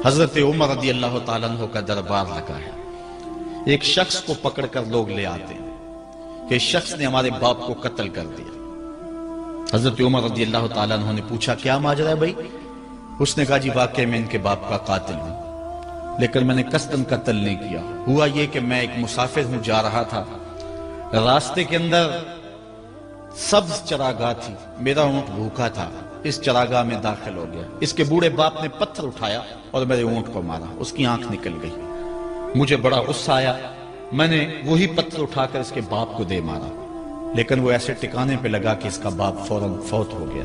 حضرت عمر رضی اللہ تعالیٰ عنہ کا دربار لگا ہے. ایک شخص کو پکڑ کر لوگ لے آتے ہیں کہ اس شخص نے ہمارے باپ کو قتل کر دیا. حضرت عمر رضی اللہ تعالیٰ عنہ نے پوچھا کیا ماجرا ہے بھائی؟ اس نے کہا جی واقعی میں ان کے باپ کا قاتل ہوں، لیکن میں نے قصداً قتل نہیں کیا. ہوا یہ کہ میں ایک مسافر ہوں، جا رہا تھا، راستے کے اندر سبز چراگاہ تھی، میرا اونٹ بھوکا تھا، اس چراگاہ میں داخل ہو گیا. اس کے بوڑھے باپ نے پتھر اٹھایا اور میرے اونٹ کو مارا، اس کی آنکھ نکل گئی. مجھے بڑا غصہ آیا، میں نے وہی پتھر اٹھا کر اس کے باپ کو دے مارا، لیکن وہ ایسے ٹکانے پہ لگا کہ اس کا باپ فوراً فوت ہو گیا.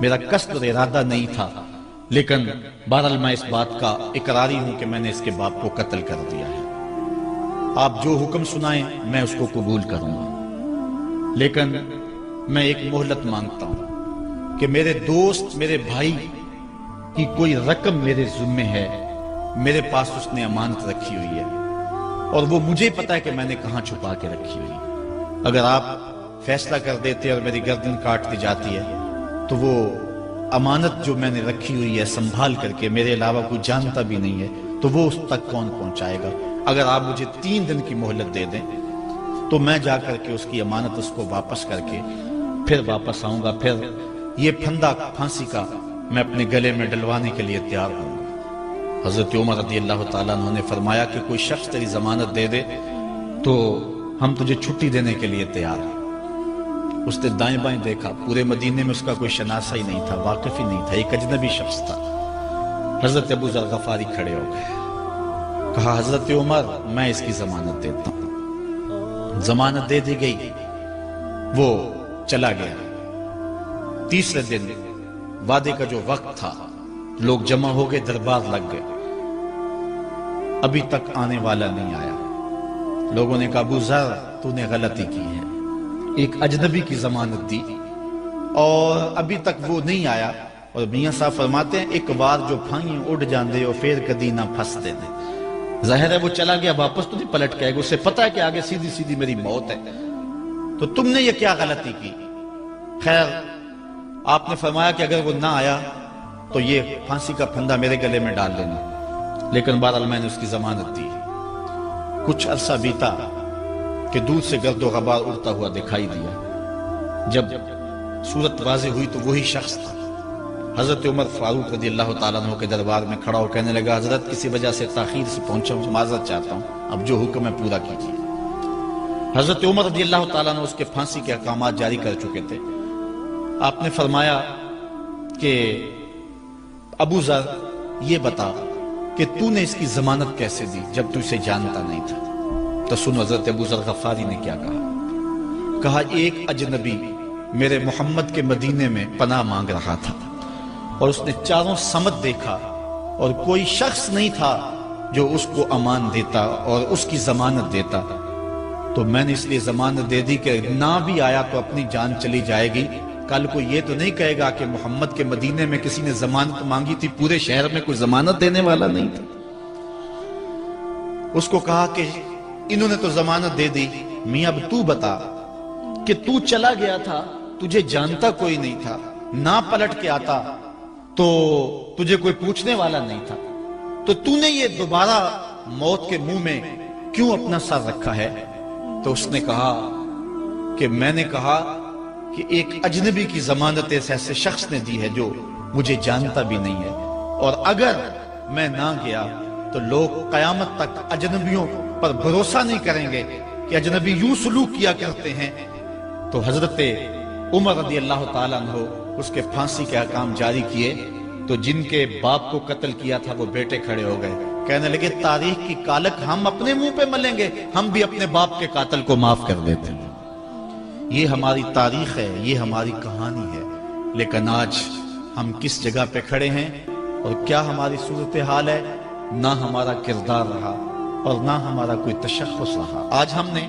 میرا قصد اور ارادہ نہیں تھا، لیکن بہرحال میں اس بات کا اقراری ہوں کہ میں نے اس کے باپ کو قتل کر دیا ہے. آپ جو حکم سنائیں میں اس کو قبول کروں گا، لیکن میں ایک مہلت مانگتا ہوں کہ میرے دوست، میرے بھائی کی کوئی رقم میرے ذمہ ہے، میرے پاس اس نے امانت رکھی ہوئی ہے اور وہ مجھے پتا ہے کہ میں نے کہاں چھپا کے رکھی ہوئی ہے. اگر آپ فیصلہ کر دیتے اور میری گردن کاٹ دی جاتی ہے تو وہ امانت جو میں نے رکھی ہوئی ہے سنبھال کر کے، میرے علاوہ کوئی جانتا بھی نہیں ہے، تو وہ اس تک کون پہنچائے گا؟ اگر آپ مجھے 3 دن کی مہلت دے دیں تو میں جا کر کے اس کی امانت اس کو واپس کر کے پھر واپس آؤں گا. پھر یہ پھندا پھانسی کا میں اپنے گلے میں ڈلوانے کے لیے تیار ہوں گا. حضرت عمر رضی اللہ تعالیٰ عنہ نے فرمایا کہ کوئی شخص تیری ضمانت دے دے تو ہم تجھے چھٹی دینے کے لیے تیار ہیں. اس نے دائیں بائیں دیکھا، پورے مدینے میں اس کا کوئی شناسہ ہی نہیں تھا، واقف ہی نہیں تھا، ایک اجنبی شخص تھا. حضرت ابو ذر غفاری کھڑے ہو گئے، کہا حضرت عمر میں اس کی ضمانت دیتا ہوں. ضمانت دے دی گئی، وہ چلا گیا. تیسرے دن وعدے کا جو وقت تھا، لوگ جمع ہو گئے، دربار لگ گئے، ابھی تک آنے والا نہیں آیا. لوگوں نے کہا ابو ذر تو نے غلطی کی ہے، ایک اجنبی کی ضمانت دی اور ابھی تک وہ نہیں آیا. اور میاں صاحب فرماتے ہیں ایک بار جو پھائیں اڑ جاندے اور پھر کدی نہ پھنس دے دے. ظاہر ہے وہ چلا گیا، واپس تو نہیں پلٹ کے آئے گا، اسے پتا ہے کہ آگے سیدھی سیدھی میری موت ہے، تو تم نے یہ کیا غلطی کی؟ خیر آپ نے فرمایا کہ اگر وہ نہ آیا تو یہ پھانسی کا پھندا میرے گلے میں ڈال لینا، لیکن بہرحال میں نے اس کی ضمانت دی. کچھ عرصہ بیتا کہ دور سے گرد و غبار اڑتا ہوا دکھائی دیا. جب صورت واضح ہوئی تو وہی شخص تھا. حضرت عمر فاروق رضی اللہ تعالیٰ عنہ کے دربار میں کھڑا ہو کہنے لگا حضرت کسی وجہ سے تاخیر سے پہنچا ہوں، معذرت چاہتا ہوں، اب جو حکم ہے پورا کیجیے. حضرت عمر رضی اللہ تعالیٰ عنہ اس کے پھانسی کے احکامات جاری کر چکے تھے. آپ نے فرمایا کہ ابو ذر یہ بتا کہ تو نے اس کی ضمانت کیسے دی جب تو اسے جانتا نہیں تھا؟ تو سن حضرت ابو ذر غفاری نے کیا کہا ایک اجنبی میرے محمد کے مدینے میں پناہ مانگ رہا تھا اور اس نے چاروں سمت دیکھا اور کوئی شخص نہیں تھا جو اس کو امان دیتا اور اس کی ضمانت دیتا، تو میں نے اس لیے ضمانت دے دی کہ نہ بھی آیا تو اپنی جان چلی جائے گی. کل کو یہ تو نہیں کہے گا کہ محمد کے مدینے میں کسی نے ضمانت مانگی تھی، پورے شہر میں کوئی ضمانت دینے والا نہیں تھا. اس کو کہا کہ انہوں نے تو ضمانت دے دی، میاں اب تو بتا کہ تو چلا گیا تھا، تجھے جانتا کوئی نہیں تھا، نہ پلٹ کے آتا تو تجھے کوئی پوچھنے والا نہیں تھا، تو تو نے یہ دوبارہ موت کے منہ میں کیوں اپنا سر رکھا ہے؟ تو اس نے کہا کہ میں نے کہا کہ ایک اجنبی کی ضمانت ایسے شخص نے دی ہے جو مجھے جانتا بھی نہیں ہے، اور اگر میں نہ گیا تو لوگ قیامت تک اجنبیوں پر بھروسہ نہیں کریں گے کہ اجنبی یوں سلوک کیا کرتے ہیں. تو حضرت عمر رضی اللہ تعالیٰ عنہ اس کے پھانسی کے احکام جاری کیے. تو جن کے باپ کو قتل کیا تھا وہ بیٹے کھڑے ہو گئے، کہنے لگے تاریخ کی کالک ہم اپنے منہ پہ ملیں گے، ہم بھی اپنے باپ کے قاتل کو معاف کر دیتے ہیں. یہ ہماری تاریخ ہے، یہ ہماری کہانی ہے، لیکن آج ہم کس جگہ پہ کھڑے ہیں اور کیا ہماری صورتحال ہے؟ نہ ہمارا کردار رہا اور نہ ہمارا کوئی تشخص رہا. آج ہم نے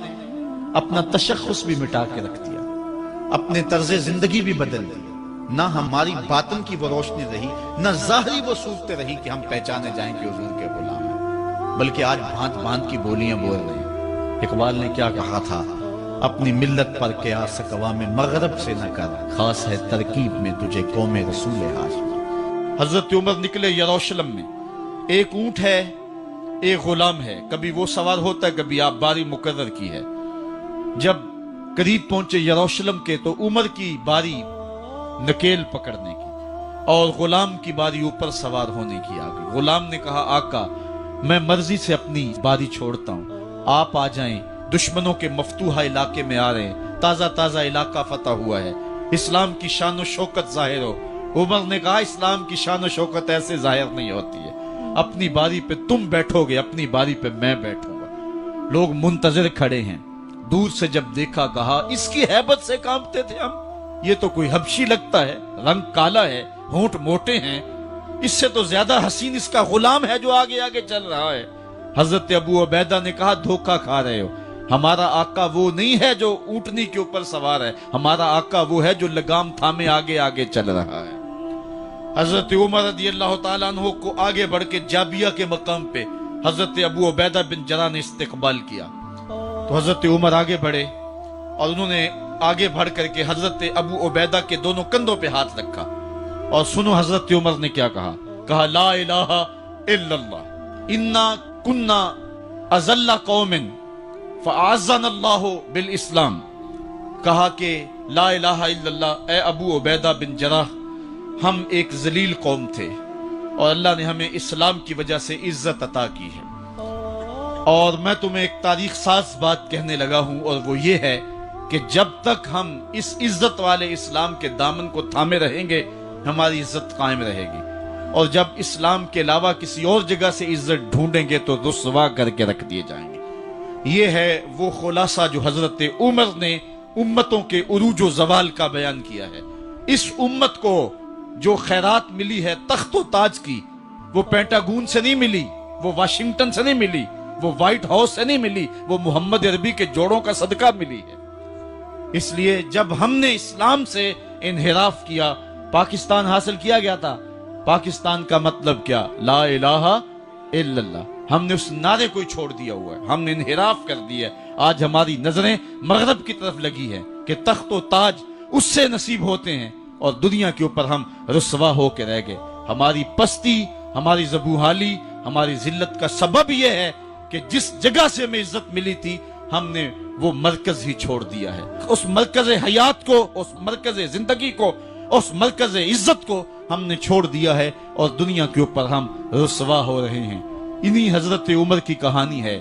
اپنا تشخص بھی مٹا کے رکھ دیا، اپنے طرز زندگی بھی بدل دی. نہ ہماری باطن کی وہ روشنی رہی، نہ ظاہری وہ صورتیں رہی کہ ہم پہچانے جائیں کہ حضور کے غلام ہیں، بلکہ آج بھانت بھانت کی بولیاں بول رہے ہیں. اقبال نے کیا کہا تھا؟ اپنی ملت پر قیاس اقوام مغرب سے نہ کر، خاص ہے ترکیب میں تجھے قوم رسول ہاشمی. حضرت عمر نکلے یروشلم میں ایک اونٹ ہے، ایک غلام ہے، کبھی وہ سوار ہوتا ہے، کبھی آپ باری مقرر کی ہے۔ جب قریب پہنچے یروشلم کے تو عمر کی باری نکیل پکڑنے کی اور غلام کی باری اوپر سوار ہونے کی آ گئی۔ غلام نے کہا آقا میں مرضی سے اپنی باری چھوڑتا ہوں، آپ آ جائیں، دشمنوں کے مفتوحہ علاقے میں آ رہے ہیں، تازہ تازہ علاقہ فتح ہوا ہے، اسلام کی شان و شوکت ظاہر ہو۔ عمر نے کہا اسلام کی شان و شوکت ایسے ظاہر نہیں ہوتی ہے، اپنی باری پہ تم بیٹھو گے، اپنی باری پہ میں بیٹھوں گا۔ لوگ منتظر کھڑے ہیں، دور سے جب دیکھا کہا اس کی ہیبت سے کانپتے تھے ہم، یہ تو کوئی حبشی لگتا ہے، رنگ کالا ہے، ہونٹ موٹے ہیں، اس سے تو زیادہ حسین اس کا غلام ہے جو آگے آگے چل رہا ہے۔ حضرت ابو عبیدہ نے کہا دھوکہ کھا رہے ہو، ہمارا آقا وہ نہیں ہے جو اونٹنی کے اوپر سوار ہے، ہمارا آقا وہ ہے جو لگام تھامے آگے آگے چل رہا ہے۔ حضرت عمر رضی اللہ تعالیٰ عنہ کو آگے بڑھ کے جابیہ کے مقام پہ حضرت ابو عبیدہ بن جراح نے استقبال کیا، تو حضرت عمر آگے بڑھے اور انہوں نے آگے بڑھ کر کے حضرت ابو عبیدہ کے دونوں کندھوں پہ ہاتھ رکھا، اور سنو حضرت عمر نے کیا کہا لا الہ الا اللہ انا کنا اذل قوم فاعزنا اللہ بالاسلام۔ کہا کہ لا الہ الا اللہ، اے ابو عبیدہ بن جراح، ہم ایک ذلیل قوم تھے اور اللہ نے ہمیں اسلام کی وجہ سے عزت عطا کی ہے، اور میں تمہیں ایک تاریخ ساز بات کہنے لگا ہوں، اور وہ یہ ہے کہ جب تک ہم اس عزت والے اسلام کے دامن کو تھامے رہیں گے ہماری عزت قائم رہے گی، اور جب اسلام کے علاوہ کسی اور جگہ سے عزت ڈھونڈیں گے تو رسوا کر کے رکھ دیے جائیں گے۔ یہ ہے وہ خلاصہ جو حضرت عمر نے امتوں کے عروج و زوال کا بیان کیا ہے۔ اس امت کو جو خیرات ملی ہے تخت و تاج کی، وہ پینٹاگون سے نہیں ملی، وہ واشنگٹن سے نہیں ملی، وہ وائٹ ہاؤس سے نہیں ملی، وہ محمد عربی کے جوڑوں کا صدقہ ملی ہے۔ اس لیے جب ہم نے اسلام سے انحراف کیا، پاکستان حاصل کیا گیا تھا، پاکستان کا مطلب کیا؟ لا الہ الا اللہ۔ ہم نے اس نعرے کو چھوڑ دیا ہوا ہے، ہم نے انحراف کر دیا ہے۔ آج ہماری نظریں مغرب کی طرف لگی ہے کہ تخت و تاج اس سے نصیب ہوتے ہیں، اور دنیا کے اوپر ہم رسوا ہو کے رہ گئے۔ ہماری پستی، ہماری زبوحالی، ہماری ذلت کا سبب یہ ہے کہ جس جگہ سے ہمیں عزت ملی تھی ہم نے وہ مرکز ہی چھوڑ دیا ہے۔ اس مرکز حیات کو، اس مرکز زندگی کو، اس مرکز عزت کو ہم نے چھوڑ دیا ہے، اور دنیا کے اوپر ہم رسوا ہو رہے ہیں۔ انہی حضرت عمر کی کہانی ہے۔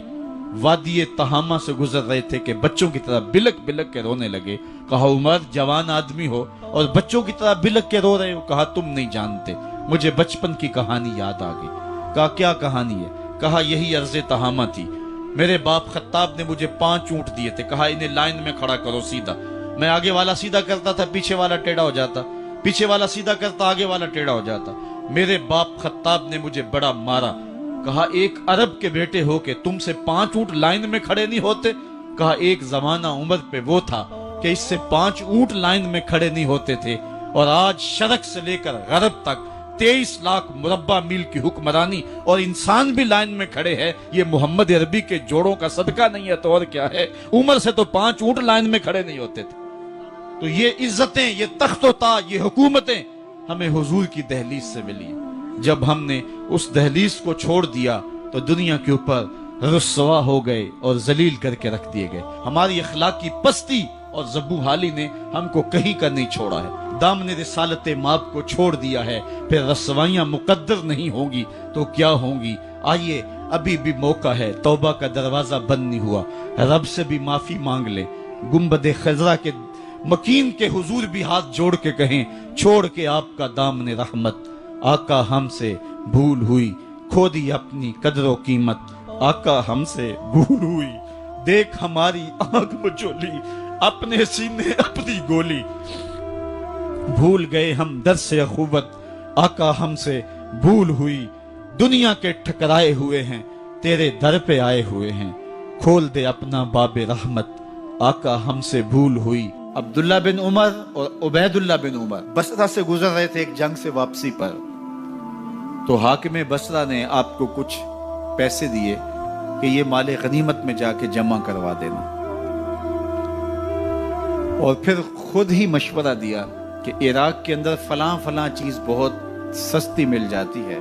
وادی تہامہ سے گزر رہے تھے کہ بچوں کی طرح بلک بلک کے رونے لگے۔ کہا عمر جوان آدمی ہو اور بچوں کی طرح بلک کے رو رہے ہو؟ کہا تم نہیں جانتے، مجھے بچپن کی کہانی یاد آ گئی۔ کہا کیا کہانی ہے؟ کہا یہی عرض تہامہ تھی، میرے باپ خطاب نے مجھے 5 اونٹ دیے تھے، کہا انہیں لائن میں کھڑا کرو سیدھا۔ میں آگے والا سیدھا کرتا تھا، پیچھے والا ٹیڑھا ہو جاتا، پیچھے والا سیدھا کرتا، آگے والا ٹیڑھا ہو جاتا۔ میرے باپ خطاب نے مجھے بڑا مارا۔ کہا ایک عرب کے بیٹے ہو کے تم سے 5 اونٹ لائن میں کھڑے نہیں ہوتے؟ کہا ایک زمانہ عمر پہ وہ تھا کہ اس سے 5 اونٹ لائن میں کھڑے نہیں ہوتے تھے، اور آج شرق سے لے کر غرب تک 23 لاکھ مربع میل کی حکمرانی اور انسان بھی لائن میں کھڑے ہیں۔ یہ محمد عربی کے جوڑوں کا صدقہ نہیں ہے تو اور کیا ہے؟ عمر سے تو 5 اونٹ لائن میں کھڑے نہیں ہوتے تھے۔ تو یہ عزتیں، یہ تخت و تاج، یہ حکومتیں ہمیں حضور کی دہلیز سے ملی۔ جب ہم نے اس دہلیز کو چھوڑ دیا تو دنیا کے اوپر رسوا ہو گئے اور ذلیل کر کے رکھ دیے گئے۔ ہماری اخلاقی پستی اور زبوحالی نے ہم کو کہیں کا نہیں چھوڑا ہے۔ دامن رسالت ماب کو چھوڑ دیا ہے، پھر رسوائیاں مقدر نہیں ہوں گی تو کیا ہوں گی؟ آئیے ابھی بھی موقع ہے، توبہ کا دروازہ بند نہیں ہوا، رب سے بھی معافی مانگ لے۔ گنبد خضرا کے مکین کے حضور بھی ہاتھ جوڑ کے کہیں چھوڑ کے آپ کا دامن رحمت، آقا ہم سے بھول ہوئی، کھو دی اپنی قدر و قیمت، آقا ہم سے بھول ہوئی، دیکھ ہماری آنکھ مچولی، اپنے سینے اپنی گولی، بھول گئے ہم درس اخوت، آقا ہم سے بھول ہوئی، دنیا کے ٹھکرائے ہوئے ہیں، تیرے در پہ آئے ہوئے ہیں، کھول دے اپنا باب رحمت، آقا ہم سے بھول ہوئی۔ عبداللہ بن عمر اور عبید اللہ بن عمر بصرہ سے گزر رہے تھے ایک جنگ سے واپسی پر، تو حاکم بصرہ نے آپ کو کچھ پیسے دیے کہ یہ مال غنیمت میں جا کے جمع کروا دینا، اور پھر خود ہی مشورہ دیا کہ عراق کے اندر فلاں فلاں چیز بہت سستی مل جاتی ہے،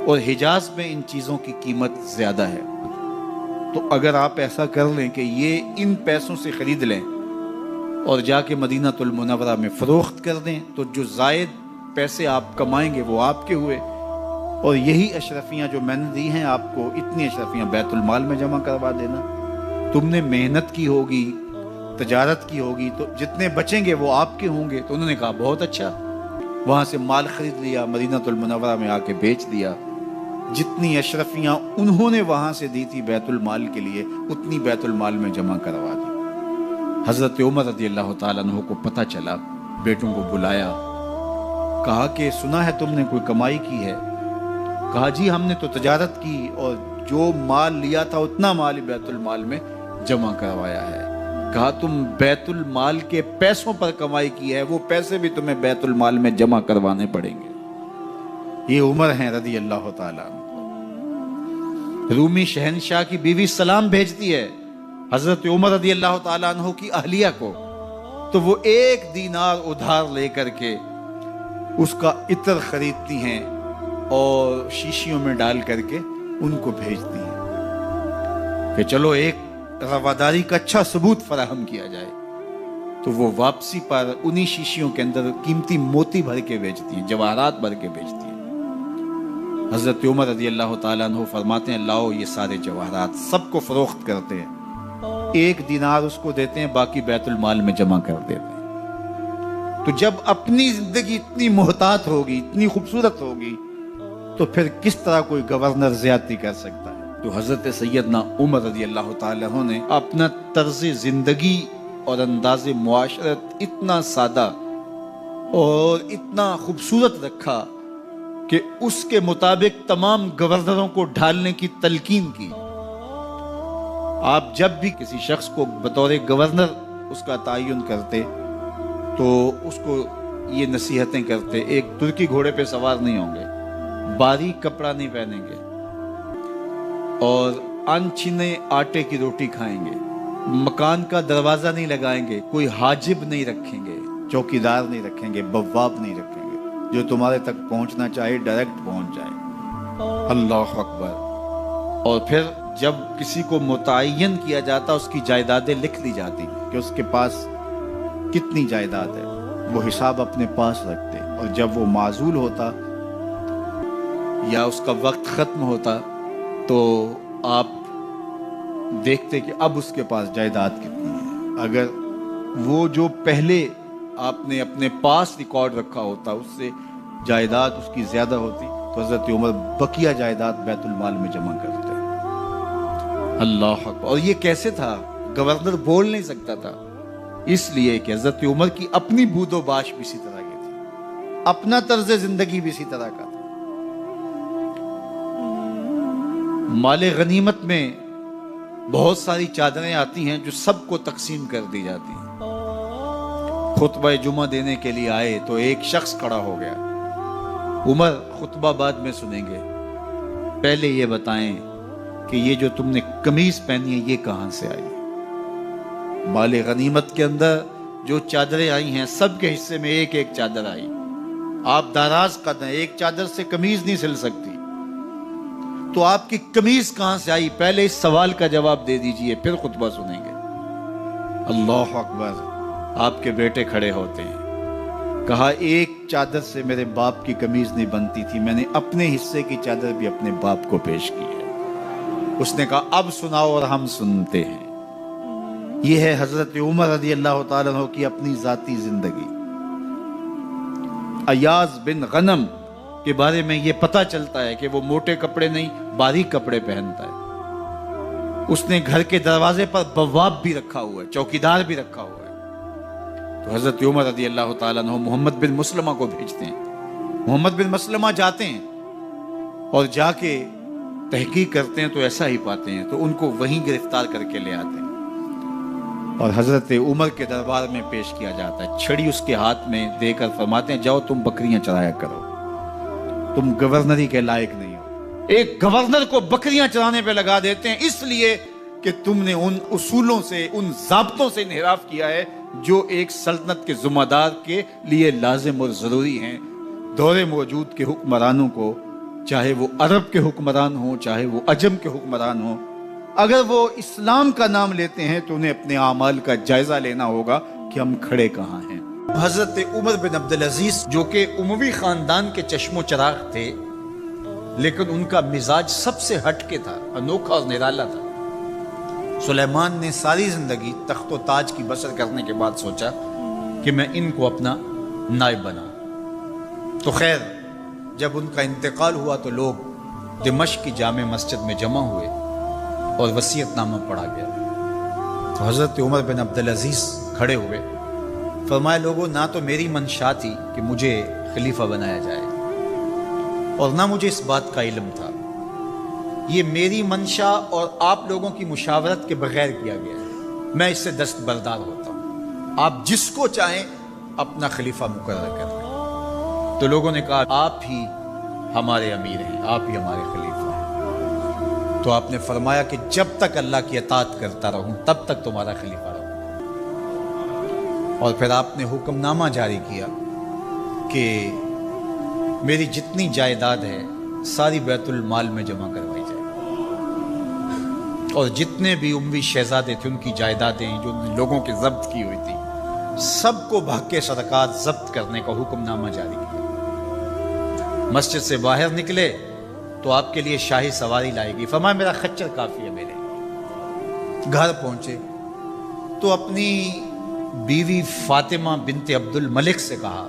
اور حجاز میں ان چیزوں کی قیمت زیادہ ہے. تو اگر آپ ایسا کر لیں کہ یہ ان پیسوں سے خرید لیں اور جا کے مدینہ المنورہ میں فروخت کر دیں تو جو زائد پیسے آپ کمائیں گے وہ آپ کے ہوئے. اور یہی اشرفیاں جو میں نے دی ہیں آپ کو، اتنی اشرفیاں بیت المال میں جمع کروا دینا. تم نے محنت کی ہوگی، تجارت کی ہوگی، تو جتنے بچیں گے وہ آپ کے ہوں گے. تو انہوں نے کہا بہت اچھا. وہاں سے مال خرید لیا، مدینہ المنورہ میں آ کے بیچ دیا. جتنی اشرفیاں انہوں نے وہاں سے دی تھی بیت المال کے لیے، اتنی بیت المال میں جمع کروا دی. حضرت عمر رضی اللہ تعالیٰ عنہ کو پتہ چلا، بیٹوں کو بلایا، کہا کہ سنا ہے تم نے کوئی کمائی کی ہے؟ کہا جی ہم نے تو تجارت کی اور جو مال لیا تھا اتنا مال بیت المال میں جمع کروایا ہے. کہا تم بیت المال کے پیسوں پر کمائی کی ہے، وہ پیسے بھی تمہیں بیت المال میں جمع کروانے پڑیں گے. یہ عمر ہیں رضی اللہ تعالیٰ عنہ. رومی شہنشاہ کی بیوی سلام بھیجتی ہے حضرت عمر رضی اللہ تعالیٰ عنہ کی اہلیہ کو، تو وہ 1 دینار ادھار لے کر کے اس کا عطر خریدتی ہیں اور شیشیوں میں ڈال کر کے ان کو بھیجتی ہیں کہ چلو ایک رواداری کا اچھا ثبوت فراہم کیا جائے. تو وہ واپسی پر انہی شیشیوں کے اندر قیمتی موتی بھر کے بیچتی ہیں، جواہرات بھر کے بیچتی ہیں. حضرت عمر رضی اللہ تعالیٰ عنہ فرماتے ہیں لاؤ یہ سارے جواہرات، سب کو فروخت کرتے ہیں. 1 دینار اس کو دیتے ہیں، باقی بیت المال میں جمع کر دیتے ہیں. تو جب اپنی زندگی اتنی محتاط ہوگی، اتنی خوبصورت ہوگی، تو پھر کس طرح کوئی گورنر زیادتی کر سکتا ہے؟ تو حضرت سیدنا عمر رضی اللہ تعالیٰ عنہ نے اپنا طرز زندگی اور انداز معاشرت اتنا سادہ اور اتنا خوبصورت رکھا کہ اس کے مطابق تمام گورنروں کو ڈھالنے کی تلقین کی. آپ جب بھی کسی شخص کو بطور گورنر اس کا تعین کرتے تو اس کو یہ نصیحتیں کرتے: ایک ترکی گھوڑے پہ سوار نہیں ہوں گے، باریک کپڑا نہیں پہنیں گے، اور انچھنے آٹے کی روٹی کھائیں گے، مکان کا دروازہ نہیں لگائیں گے، کوئی حاجب نہیں رکھیں گے، چوکیدار نہیں رکھیں گے، بواب نہیں رکھیں گے، جو تمہارے تک پہنچنا چاہے ڈائریکٹ پہنچ جائے. اللہ اکبر. اور پھر جب کسی کو متعین کیا جاتا اس کی جائیدادیں لکھ لی جاتی کہ اس کے پاس کتنی جائیداد ہے، وہ حساب اپنے پاس رکھتے. اور جب وہ معزول ہوتا یا اس کا وقت ختم ہوتا تو آپ دیکھتے کہ اب اس کے پاس جائیداد کتنی ہے. اگر وہ جو پہلے آپ نے اپنے پاس ریکارڈ رکھا ہوتا اس سے جائیداد اس کی زیادہ ہوتی تو حضرت عمر بقیہ جائیداد بیت المال میں جمع کرتے. اللہ اکبر. اور یہ کیسے تھا؟ گورنر بول نہیں سکتا تھا، اس لیے کہ حضرت عمر کی اپنی بود و باش بھی اسی طرح کی تھی، اپنا طرز زندگی بھی اسی طرح کا تھا. مال غنیمت میں بہت ساری چادریں آتی ہیں جو سب کو تقسیم کر دی جاتی ہیں. خطبہ جمعہ دینے کے لیے آئے تو ایک شخص کھڑا ہو گیا. عمر خطبہ بعد میں سنیں گے، پہلے یہ بتائیں کہ یہ جو تم نے قمیض پہنی ہے یہ کہاں سے آئی؟ مال غنیمت کے اندر جو چادریں آئی ہیں سب کے حصے میں ایک ایک چادر آئی. آپ داراز قد ہیں، ایک چادر سے قمیض نہیں سل سکتی، تو آپ کی قمیض کہاں سے آئی؟ پہلے اس سوال کا جواب دے دیجئے، پھر خطبہ سنیں گے. اللہ اکبر. آپ کے بیٹے کھڑے ہوتے ہیں، کہا ایک چادر سے میرے باپ کی قمیض نہیں بنتی تھی، میں نے اپنے حصے کی چادر بھی اپنے باپ کو پیش کی ہے. اس نے کہا اب سناؤ اور ہم سنتے ہیں. یہ ہے حضرت عمر رضی اللہ تعالیٰ عنہ کی اپنی ذاتی زندگی. ایاز بن غنم کے بارے میں یہ پتہ چلتا ہے کہ وہ موٹے کپڑے نہیں باریک کپڑے پہنتا ہے. اس نے گھر کے دروازے پر بواب بھی رکھا ہوا ہے، چوکیدار بھی رکھا ہوا ہے. تو حضرت عمر رضی اللہ تعالیٰ عنہ محمد بن مسلمہ کو بھیجتے ہیں. محمد بن مسلمہ جاتے ہیں اور جا کے تحقیق کرتے ہیں تو ایسا ہی پاتے ہیں، تو ان کو وہیں گرفتار کر کے لے آتے ہیں اور حضرت عمر کے دربار میں پیش کیا جاتا ہے. چھڑی اس کے ہاتھ میں دے کر فرماتے ہیں جاؤ تم بکریاں چرایا کرو، تم گورنری کے لائق نہیں ہو. ایک گورنر کو بکریاں چرانے پہ لگا دیتے ہیں اس لیے کہ تم نے ان اصولوں سے، ان ضابطوں سے انحراف کیا ہے جو ایک سلطنت کے ذمہ دار کے لیے لازم اور ضروری ہیں. دور موجود کے حکمرانوں کو چاہے وہ عرب کے حکمران ہوں چاہے وہ عجم کے حکمران ہوں، اگر وہ اسلام کا نام لیتے ہیں تو انہیں اپنے اعمال کا جائزہ لینا ہوگا کہ ہم کھڑے کہاں ہیں۔ حضرت عمر بن عبدالعزیز جو کہ اموی خاندان کے چشم و چراغ تھے، لیکن ان کا مزاج سب سے ہٹ کے تھا، انوکھا اور نرالا تھا۔ سلیمان نے ساری زندگی تخت و تاج کی بسر کرنے کے بعد سوچا کہ میں ان کو اپنا نائب بناؤں۔ تو خیر جب ان کا انتقال ہوا تو لوگ دمشق کی جامع مسجد میں جمع ہوئے اور وصیت نامہ پڑھا گیا۔ تو حضرت عمر بن عبدالعزیز کھڑے ہوئے، فرمایا لوگوں نہ تو میری منشا تھی کہ مجھے خلیفہ بنایا جائے اور نہ مجھے اس بات کا علم تھا، یہ میری منشا اور آپ لوگوں کی مشاورت کے بغیر کیا گیا ہے، میں اس سے دستبردار ہوتا ہوں، آپ جس کو چاہیں اپنا خلیفہ مقرر کر لیں۔ تو لوگوں نے کہا آپ ہی ہمارے امیر ہیں، آپ ہی ہمارے خلیفہ ہیں۔ تو آپ نے فرمایا کہ جب تک اللہ کی اطاعت کرتا رہوں تب تک تمہارا خلیفہ رہوں۔ اور پھر آپ نے حکم نامہ جاری کیا کہ میری جتنی جائیداد ہے ساری بیت المال میں جمع کروائی جائے، اور جتنے بھی اموی شہزادے تھے ان کی جائیدادیں جو لوگوں کے ضبط کی ہوئی تھی سب کو بھاگ سرکار ضبط کرنے کا حکم نامہ جاری کیا۔ مسجد سے باہر نکلے تو آپ کے لیے شاہی سواری لائے گی، فرمایا میرا خچر کافی ہے میرے۔ گھر پہنچے تو اپنی بیوی فاطمہ بنت عبد الملک سے کہا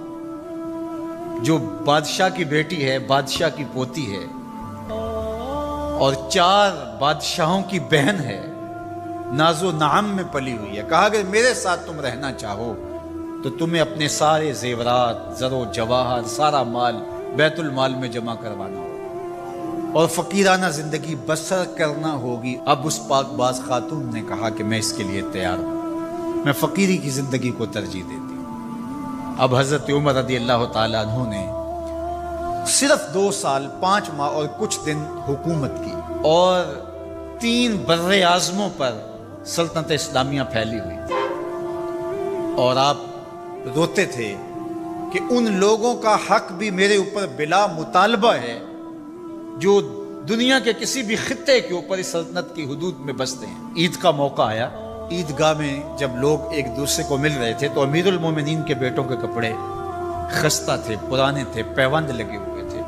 جو بادشاہ کی بیٹی ہے، بادشاہ کی پوتی ہے اور 4 بادشاہوں کی بہن ہے، ناز و نعم میں پلی ہوئی ہے، کہا اگر میرے ساتھ تم رہنا چاہو تو تمہیں اپنے سارے زیورات، زر و جواہر، سارا مال بیت المال میں جمع کروانا ہوگا اور فقیرانہ زندگی بسر کرنا ہوگی۔ اب اس پاک باز خاتون نے کہا کہ میں اس کے لیے تیار ہوں، میں فقیری کی زندگی کو ترجیح دیتی ہوں۔ اب حضرت عمر رضی اللہ تعالیٰ عنہ نے صرف 2 سال 5 ماہ اور کچھ دن حکومت کی اور 3 بر اعظموں پر سلطنت اسلامیہ پھیلی ہوئی تھی، اور آپ روتے تھے کہ ان لوگوں کا حق بھی میرے اوپر بلا مطالبہ ہے جو دنیا کے کسی بھی خطے کے اوپر اس سلطنت کی حدود میں بستے ہیں۔ عید کا موقع آیا، عیدگاہ میں جب لوگ ایک دوسرے کو مل رہے تھے تو امیر المومنین کے بیٹوں کے کپڑے خستہ تھے، پرانے تھے، پیوند لگے ہوئے تھے۔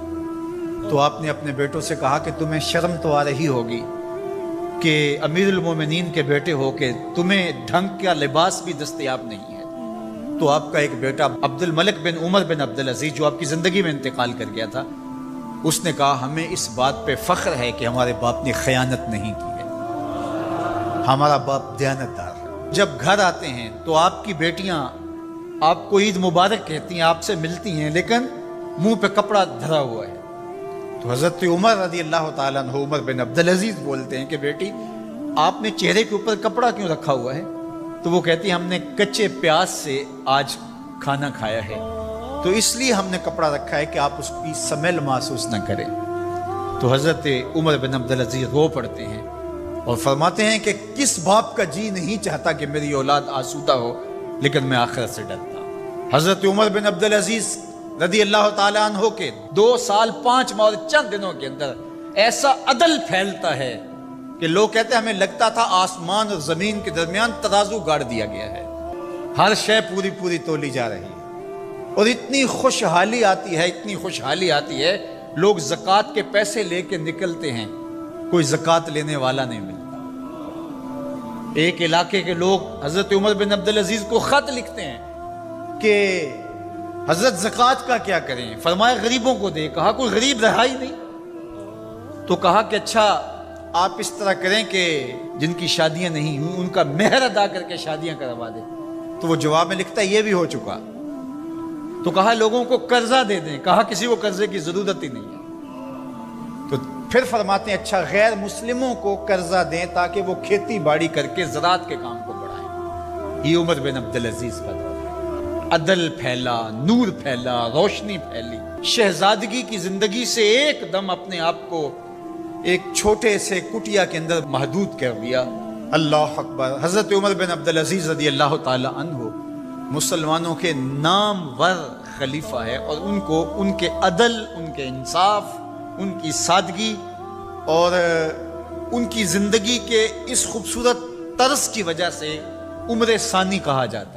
تو آپ نے اپنے بیٹوں سے کہا کہ تمہیں شرم تو آ رہی ہوگی کہ امیر المومنین کے بیٹے ہو کے تمہیں ڈھنگ کا لباس بھی دستیاب نہیں ہے۔ تو آپ کا ایک بیٹا عبد الملک بن عمر بن عبدالعزیز جو آپ کی زندگی میں انتقال کر گیا تھا، اس نے کہا ہمیں اس بات پہ فخر ہے کہ ہمارے باپ نے خیانت نہیں کی ہے، ہمارا باپ دیانتدار ہے۔ جب گھر آتے ہیں تو آپ کی بیٹیاں آپ کو عید مبارک کہتی ہیں، آپ سے ملتی ہیں، لیکن منہ پہ کپڑا دھرا ہوا ہے۔ تو حضرت عمر رضی اللہ تعالیٰ عنہ عمر بن عبدالعزیز بولتے ہیں کہ بیٹی آپ نے چہرے کے اوپر کپڑا کیوں رکھا ہوا ہے؟ تو وہ کہتی ہیں ہم نے کچے پیاز سے آج کھانا کھایا ہے تو اس لیے ہم نے کپڑا رکھا ہے کہ آپ اس کی سمیل محسوس نہ کریں۔ تو حضرت عمر بن عبدالعزیز رو پڑتے ہیں اور فرماتے ہیں کہ کس باپ کا جی نہیں چاہتا کہ میری اولاد آسودہ ہو، لیکن میں آخرت سے ڈرتا ہوں۔ حضرت عمر بن عبدالعزیز رضی اللہ تعالیٰ عنہ کے 2 سال 5 ماہ اور چند دنوں کے اندر ایسا عدل پھیلتا ہے کہ لوگ کہتے ہیں ہمیں لگتا تھا آسمان اور زمین کے درمیان ترازو گاڑ دیا گیا ہے، ہر شے پوری پوری تولی جا رہی ہے، اور اتنی خوشحالی آتی ہے، اتنی خوشحالی آتی ہے، لوگ زکوٰۃ کے پیسے لے کے نکلتے ہیں، کوئی زکوٰۃ لینے والا نہیں ملتا۔ ایک علاقے کے لوگ حضرت عمر بن عبدالعزیز کو خط لکھتے ہیں کہ حضرت زکوٰۃ کا کیا کریں؟ فرمایا غریبوں کو دے۔ کہا کوئی غریب رہا ہی نہیں، تو کہا کہ اچھا آپ اس طرح کریں کہ جن کی شادیاں نہیں ہوئی ان کا مہر ادا کر کے شادیاں کروا دیں۔ تو وہ جواب میں لکھتا ہے یہ بھی ہو چکا۔ تو کہا لوگوں کو قرضہ دے دیں۔ کہا کسی کو قرضے کی ضرورت ہی نہیں ہے۔ تو پھر فرماتے ہیں اچھا غیر مسلموں کو قرضہ دیں تاکہ وہ کھیتی باڑی کر کے زراعت کے کام کو بڑھائیں۔ یہ عمر بن عبدالعزیز کا دور ہے۔ عدل پھیلا، نور پھیلا، روشنی پھیلی، شہزادگی کی زندگی سے ایک دم اپنے آپ کو ایک چھوٹے سے کٹیا کے اندر محدود کر دیا۔ اللہ اکبر۔ حضرت عمر بن عبدالعزیز رضی اللہ تعالی عنہ مسلمانوں کے نامور خلیفہ ہے، اور ان کو ان کے عدل، ان کے انصاف ان کی سادگی اور ان کی زندگی کے اس خوبصورت طرز کی وجہ سے عمر ثانی کہا جاتا ہے۔